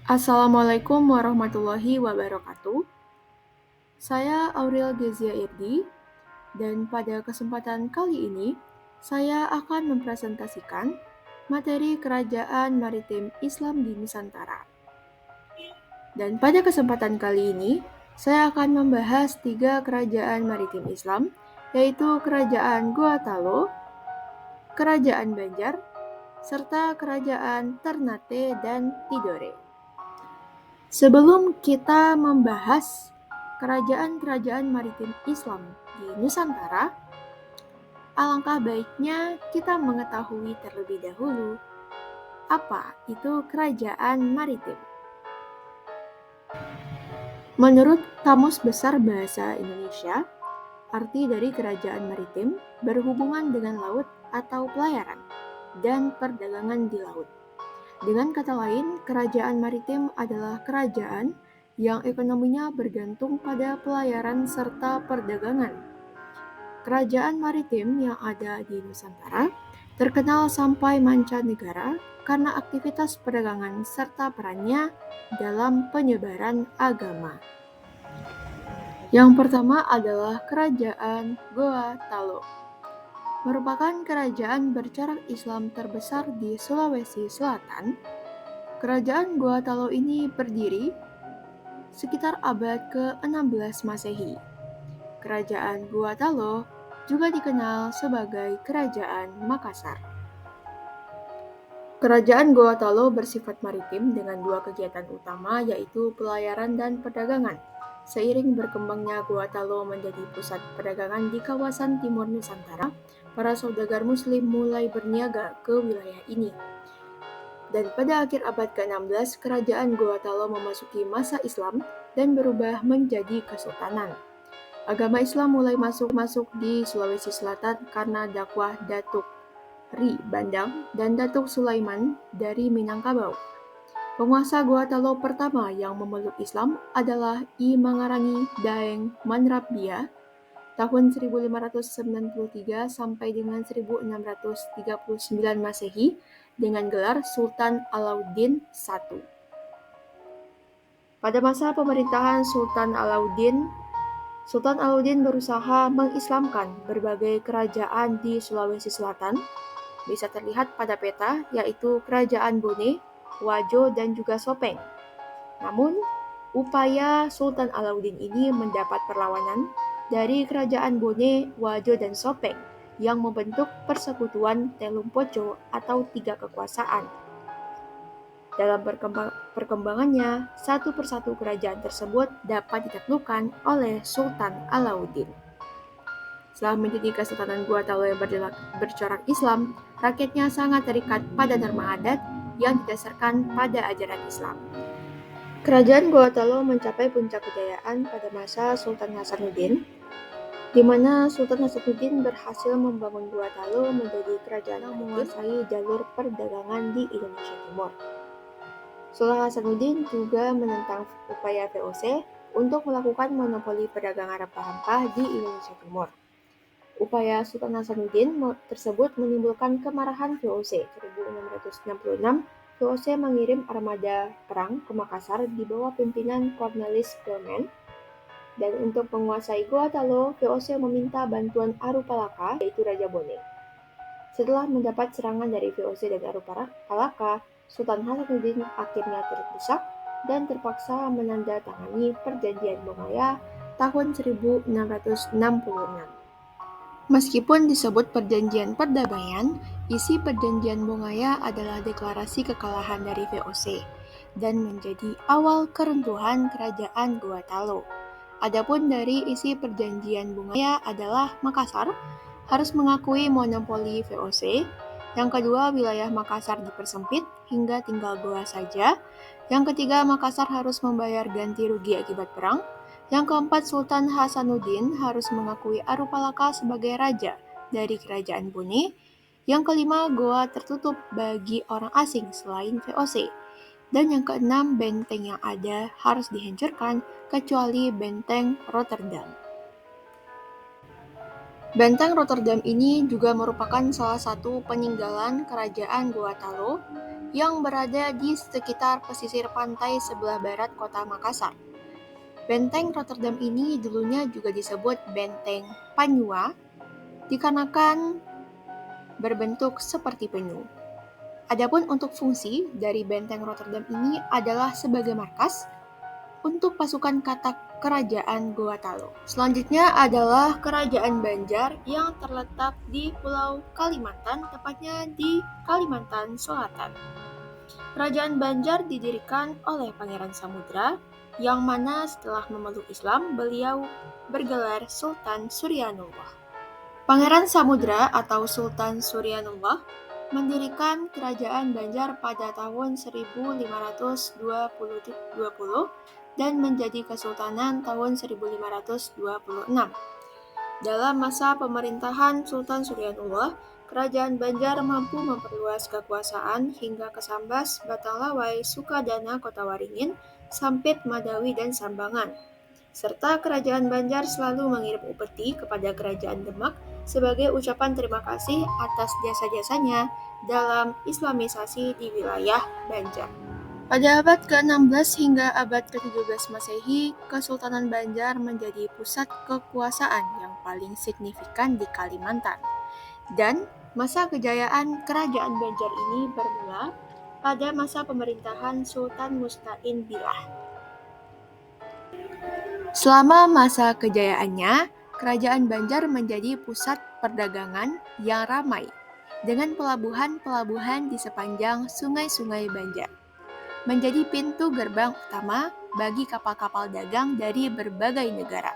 Assalamualaikum warahmatullahi wabarakatuh. Saya Aurel Gezia Irdi, dan pada kesempatan kali ini, saya akan mempresentasikan materi Kerajaan Maritim Islam di Nusantara. Dan pada kesempatan kali ini, saya akan membahas 3 kerajaan maritim Islam, yaitu Kerajaan Goa Talo, Kerajaan Banjar, serta Kerajaan Ternate dan Tidore. Sebelum kita membahas kerajaan-kerajaan maritim Islam di Nusantara, alangkah baiknya kita mengetahui terlebih dahulu apa itu kerajaan maritim. Menurut Kamus Besar Bahasa Indonesia, arti dari kerajaan maritim berhubungan dengan laut atau pelayaran dan perdagangan di laut. Dengan kata lain, kerajaan maritim adalah kerajaan yang ekonominya bergantung pada pelayaran serta perdagangan. Kerajaan maritim yang ada di Nusantara terkenal sampai mancanegara karena aktivitas perdagangan serta perannya dalam penyebaran agama. Yang pertama adalah Kerajaan Goa Talo. Merupakan kerajaan bercorak Islam terbesar di Sulawesi Selatan. Kerajaan Goa Talo ini berdiri sekitar abad ke-16 Masehi. Kerajaan Goa Talo juga dikenal sebagai Kerajaan Makassar. Kerajaan Goa Talo bersifat maritim dengan 2 kegiatan utama, yaitu pelayaran dan perdagangan. Seiring berkembangnya Goa Talo menjadi pusat perdagangan di kawasan timur Nusantara, para saudagar muslim mulai berniaga ke wilayah ini. Dan pada akhir abad ke-16, kerajaan Goa Talo memasuki masa Islam dan berubah menjadi kesultanan. Agama Islam mulai masuk di Sulawesi Selatan karena dakwah Datuk Ri Bandang dan Datuk Sulaiman dari Minangkabau. Penguasa Goa Talo pertama yang memeluk Islam adalah I Mangarangi Daeng Manrapbia tahun 1593 sampai dengan 1639 Masehi dengan gelar Sultan Alauddin I. Pada masa pemerintahan Sultan Alauddin berusaha mengislamkan berbagai kerajaan di Sulawesi Selatan. Bisa terlihat pada peta, yaitu Kerajaan Bone, Wajo, dan juga Sopeng. Namun, upaya Sultan Alauddin ini mendapat perlawanan dari Kerajaan Bone, Wajo, dan Sopeng yang membentuk Persekutuan Telung Poco atau 3 kekuasaan. Dalam perkembangannya, satu persatu kerajaan tersebut dapat ditaklukkan oleh Sultan Alauddin. Setelah menjadi Kesultanan Goa Talo yang bercorak Islam, rakyatnya sangat terikat pada norma adat yang didasarkan pada ajaran Islam. Kerajaan Goa Talo mencapai puncak kejayaan pada masa Sultan Hasanuddin, di mana Sultan Hasanuddin berhasil membangun Goa Talo menjadi kerajaan yang menguasai jalur perdagangan di Indonesia Timur. Sultan Hasanuddin juga menentang upaya VOC untuk melakukan monopoli perdagangan rempah-rempah di Indonesia Timur. Upaya Sultan Hasanuddin tersebut menimbulkan kemarahan VOC. 1666, VOC mengirim armada perang ke Makassar di bawah pimpinan Cornelis Clement. Dan untuk menguasai Goa Talo, VOC meminta bantuan Arupalaka, yaitu Raja Bone. Setelah mendapat serangan dari VOC dan Arupalaka, Sultan Hasanuddin akhirnya terdesak dan terpaksa menandatangani Perjanjian Bongaya tahun 1666. Meskipun disebut perjanjian perdamaian, isi perjanjian Bongaya adalah deklarasi kekalahan dari VOC dan menjadi awal keruntuhan kerajaan Goa Talo. Adapun dari isi perjanjian Bongaya adalah Makassar harus mengakui monopoli VOC. Yang kedua, wilayah Makassar dipersempit hingga tinggal Goa saja. Yang ketiga, Makassar harus membayar ganti rugi akibat perang. Yang keempat, Sultan Hasanuddin harus mengakui Arupalaka sebagai raja dari kerajaan Bone. Yang kelima, Goa tertutup bagi orang asing selain VOC. Dan yang keenam, benteng yang ada harus dihancurkan kecuali benteng Rotterdam. Benteng Rotterdam ini juga merupakan salah satu peninggalan kerajaan Goa Talo yang berada di sekitar pesisir pantai sebelah barat kota Makassar. Benteng Rotterdam ini dulunya juga disebut Benteng Panyua, dikarenakan berbentuk seperti penyu. Adapun untuk fungsi dari Benteng Rotterdam ini adalah sebagai markas untuk pasukan katak kerajaan Gorontalo. Selanjutnya adalah Kerajaan Banjar yang terletak di Pulau Kalimantan, tepatnya di Kalimantan Selatan. Kerajaan Banjar didirikan oleh Pangeran Samudra, yang mana setelah memeluk Islam, beliau bergelar Sultan Suryanullah. Pangeran Samudra atau Sultan Suryanullah mendirikan Kerajaan Banjar pada tahun 1520 dan menjadi Kesultanan tahun 1526. Dalam masa pemerintahan Sultan Suryanullah, Kerajaan Banjar mampu memperluas kekuasaan hingga ke Sambas, Batanglawai, Sukadana, Kota Waringin, Sampit, Madawi, dan Sambangan. Serta Kerajaan Banjar selalu mengirim upeti kepada Kerajaan Demak sebagai ucapan terima kasih atas jasa-jasanya dalam Islamisasi di wilayah Banjar. Pada abad ke-16 hingga abad ke-17 Masehi, Kesultanan Banjar menjadi pusat kekuasaan yang paling signifikan di Kalimantan. Dan masa kejayaan Kerajaan Banjar ini bermula pada masa pemerintahan Sultan Musta'in Billah. Selama masa kejayaannya, Kerajaan Banjar menjadi pusat perdagangan yang ramai, dengan pelabuhan-pelabuhan di sepanjang sungai-sungai Banjar. Menjadi pintu gerbang utama bagi kapal-kapal dagang dari berbagai negara.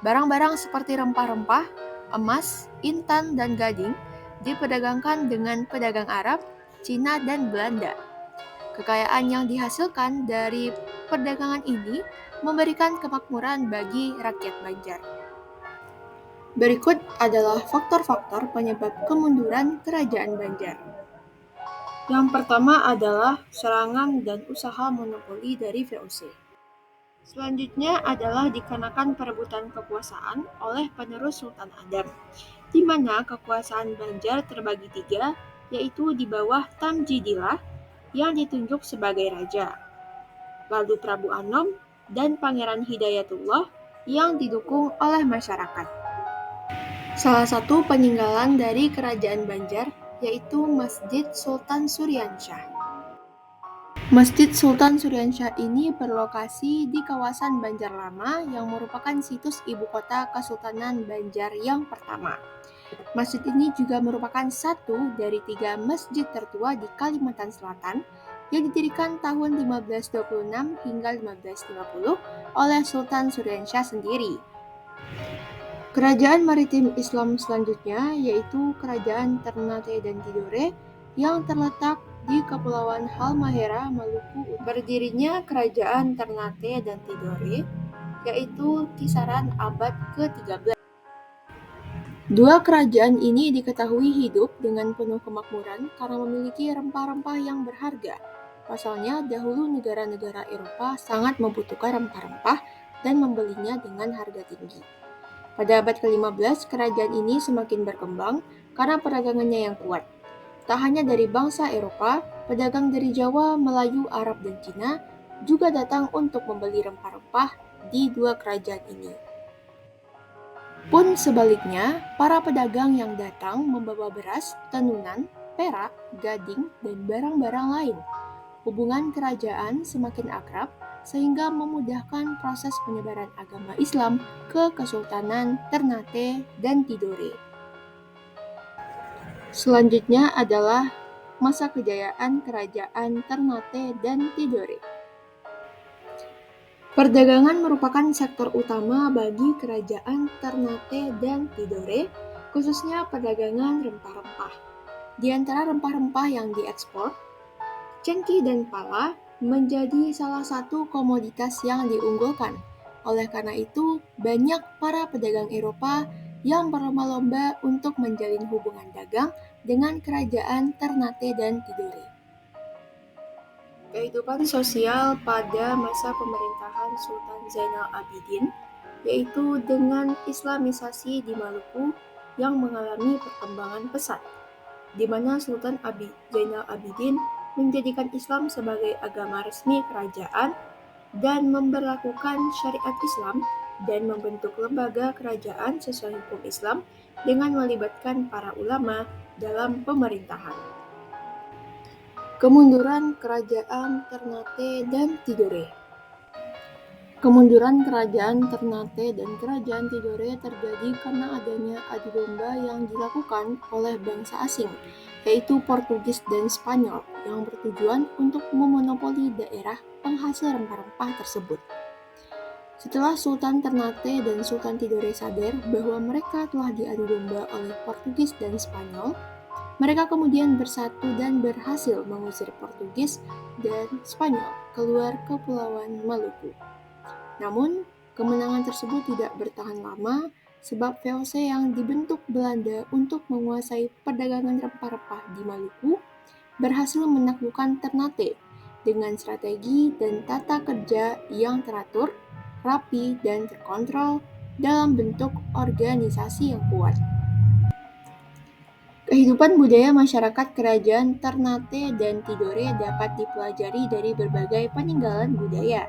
Barang-barang seperti rempah-rempah, emas, intan, dan gading diperdagangkan dengan pedagang Arab, Cina, dan Belanda. Kekayaan yang dihasilkan dari perdagangan ini memberikan kemakmuran bagi rakyat Banjar. Berikut adalah faktor-faktor penyebab kemunduran Kerajaan Banjar. Yang pertama adalah serangan dan usaha monopoli dari VOC. Selanjutnya adalah dikarenakan perebutan kekuasaan oleh penerus Sultan Adam, di mana kekuasaan Banjar terbagi 3, yaitu di bawah Tamjidillah yang ditunjuk sebagai raja, lalu Prabu Anom dan Pangeran Hidayatullah yang didukung oleh masyarakat. Salah satu peninggalan dari Kerajaan Banjar yaitu Masjid Sultan Suryansyah. Masjid Sultan Suryansyah ini berlokasi di kawasan Banjar Lama yang merupakan situs ibu kota Kesultanan Banjar yang pertama. Masjid ini juga merupakan satu dari 3 masjid tertua di Kalimantan Selatan yang didirikan tahun 1526 hingga 1550 oleh Sultan Suryansyah sendiri. Kerajaan maritim Islam selanjutnya yaitu Kerajaan Ternate dan Tidore yang terletak di Kepulauan Halmahera, Maluku. Berdirinya Kerajaan Ternate dan Tidore yaitu kisaran abad ke-13. Dua kerajaan ini diketahui hidup dengan penuh kemakmuran karena memiliki rempah-rempah yang berharga. Pasalnya, dahulu negara-negara Eropa sangat membutuhkan rempah-rempah dan membelinya dengan harga tinggi. Pada abad ke-15, kerajaan ini semakin berkembang karena perdagangannya yang kuat. Tak hanya dari bangsa Eropa, pedagang dari Jawa, Melayu, Arab, dan Cina juga datang untuk membeli rempah-rempah di dua kerajaan ini. Pun sebaliknya, para pedagang yang datang membawa beras, tenunan, perak, gading, dan barang-barang lain. Hubungan kerajaan semakin akrab sehingga memudahkan proses penyebaran agama Islam ke Kesultanan Ternate dan Tidore. Selanjutnya adalah masa kejayaan Kerajaan Ternate dan Tidore. Perdagangan merupakan sektor utama bagi Kerajaan Ternate dan Tidore, khususnya perdagangan rempah-rempah. Di antara rempah-rempah yang diekspor, cengkih dan pala menjadi salah satu komoditas yang diunggulkan. Oleh karena itu, banyak para pedagang Eropa yang berlomba-lomba untuk menjalin hubungan dagang dengan Kerajaan Ternate dan Tidore. Kehidupan sosial pada masa pemerintahan Sultan Zainal Abidin, yaitu dengan Islamisasi di Maluku yang mengalami perkembangan pesat, di mana Sultan Zainal Abidin menjadikan Islam sebagai agama resmi kerajaan dan memberlakukan syariat Islam dan membentuk lembaga kerajaan sesuai hukum Islam dengan melibatkan para ulama dalam pemerintahan. Kemunduran Kerajaan Ternate dan Tidore. Kemunduran Kerajaan Ternate dan Kerajaan Tidore terjadi karena adanya adu domba yang dilakukan oleh bangsa asing, yaitu Portugis dan Spanyol, yang bertujuan untuk memonopoli daerah penghasil rempah-rempah tersebut. Setelah Sultan Ternate dan Sultan Tidore sadar bahwa mereka telah diadu domba oleh Portugis dan Spanyol, mereka kemudian bersatu dan berhasil mengusir Portugis dan Spanyol keluar Kepulauan Maluku. Namun, kemenangan tersebut tidak bertahan lama sebab VOC yang dibentuk Belanda untuk menguasai perdagangan rempah-rempah di Maluku berhasil menaklukkan Ternate dengan strategi dan tata kerja yang teratur, rapi, dan terkontrol dalam bentuk organisasi yang kuat. Kehidupan budaya masyarakat kerajaan Ternate dan Tidore dapat dipelajari dari berbagai peninggalan budaya.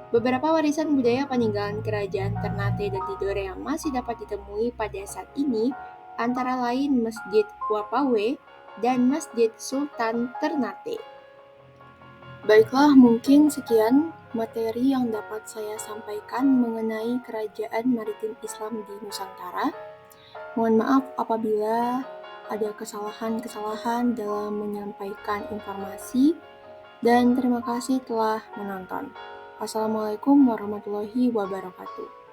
Beberapa warisan budaya peninggalan kerajaan Ternate dan Tidore yang masih dapat ditemui pada saat ini antara lain Masjid Wapawe dan Masjid Sultan Ternate. Baiklah, mungkin sekian materi yang dapat saya sampaikan mengenai kerajaan maritim Islam di Nusantara. Mohon maaf apabila ada kesalahan-kesalahan dalam menyampaikan informasi, dan terima kasih telah menonton. Assalamualaikum warahmatullahi wabarakatuh.